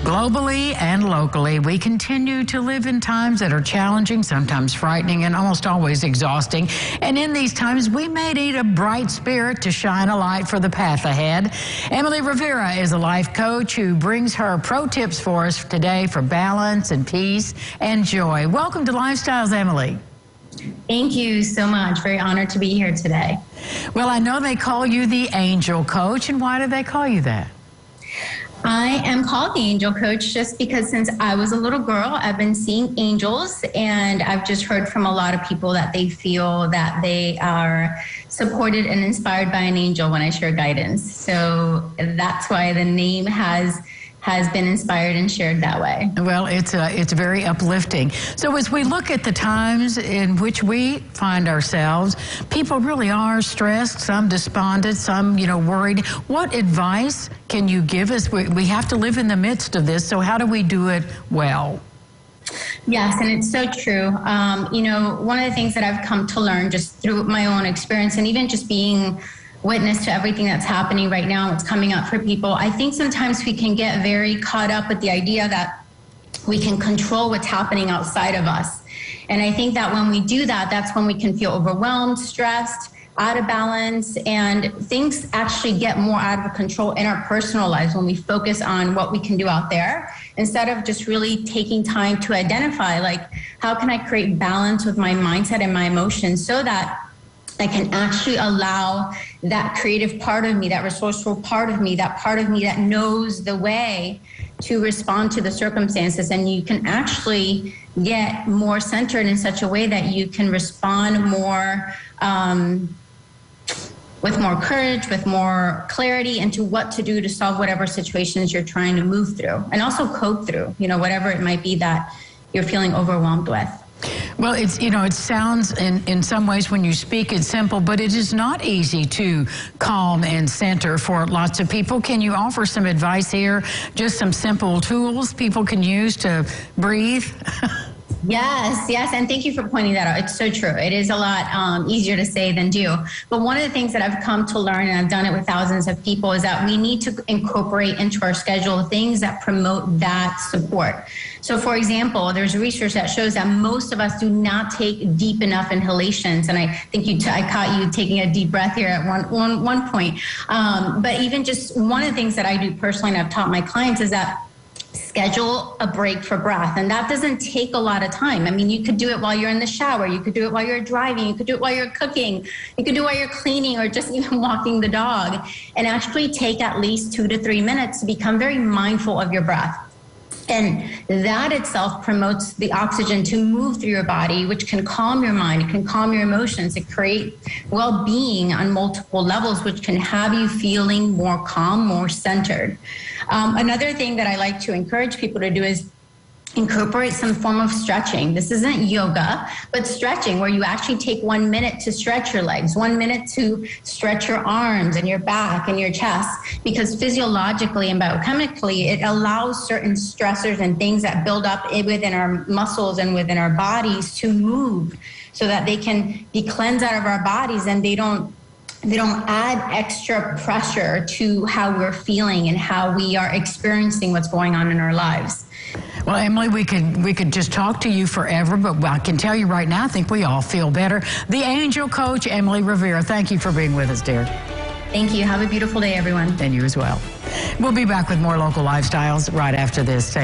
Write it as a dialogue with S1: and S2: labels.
S1: Globally and locally, we continue to live in times that are challenging, sometimes frightening, and almost always exhausting. And in these times, we may need a bright spirit to shine a light for the path ahead. Emily Rivera is a life coach who brings her pro tips for us today for balance and peace and joy. Welcome to Lifestyles, Emily.
S2: Thank you so much. Very honored to be here today.
S1: Well, I know they call you the Angel Coach, and why do they call you that?
S2: I am called the Angel Coach just because since I was a little girl, I've been seeing angels, and I've just heard from a lot of people that they feel that they are supported and inspired by an angel when I share guidance. So that's why the name has been inspired and shared that way.
S1: Well, it's very uplifting. So as we look at the times in which we find ourselves, people really are stressed, some despondent, some, worried. What advice can you give us? We have to live in the midst of this, so how do we do it well?
S2: Yes, and it's so true. One of the things that I've come to learn just through my own experience and even just being witness to everything that's happening right now, what's coming up for people, I think sometimes we can get very caught up with the idea that we can control what's happening outside of us. And I think that when we do that, that's when we can feel overwhelmed, stressed, out of balance, and things actually get more out of control in our personal lives when we focus on what we can do out there, instead of just really taking time to identify, like, how can I create balance with my mindset and my emotions so that I can actually allow that creative part of me, that resourceful part of me that knows the way to respond to the circumstances. And you can actually get more centered in such a way that you can respond more with more courage, with more clarity into what to do to solve whatever situations you're trying to move through and also cope through, whatever it might be that you're feeling overwhelmed with.
S1: Well, it sounds in some ways when you speak it's simple, but it is not easy to calm and center for lots of people. Can you offer some advice here? Just some simple tools people can use to breathe?
S2: Yes, and thank you for pointing that out. It's so true. It is a lot easier to say than do. But one of the things that I've come to learn, and I've done it with thousands of people, is that we need to incorporate into our schedule things that promote that support. So, for example, there's research that shows that most of us do not take deep enough inhalations. And I think I caught you taking a deep breath here at one point. But even just one of the things that I do personally, and I've taught my clients, is that schedule a break for breath. And that doesn't take a lot of time. I mean, you could do it while you're in the shower. You could do it while you're driving. You could do it while you're cooking. You could do it while you're cleaning or just even walking the dog, and actually take at least 2 to 3 minutes to become very mindful of your breath. And that itself promotes the oxygen to move through your body, which can calm your mind, it can calm your emotions, it creates well-being on multiple levels, which can have you feeling more calm, more centered. Another thing that I like to encourage people to do is incorporate some form of stretching. This isn't yoga, but stretching, where you actually take 1 minute to stretch your legs, 1 minute to stretch your arms and your back and your chest, because physiologically and biochemically, it allows certain stressors and things that build up within our muscles and within our bodies to move so that they can be cleansed out of our bodies, and they don't add extra pressure to how we're feeling and how we are experiencing what's going on in our lives.
S1: Well, Emily, we could just talk to you forever, but I can tell you right now, I think we all feel better. The Angel Coach, Emily Rivera, thank you for being with us, dear.
S2: Thank you. Have a beautiful day, everyone.
S1: And you as well. We'll be back with more local lifestyles right after this.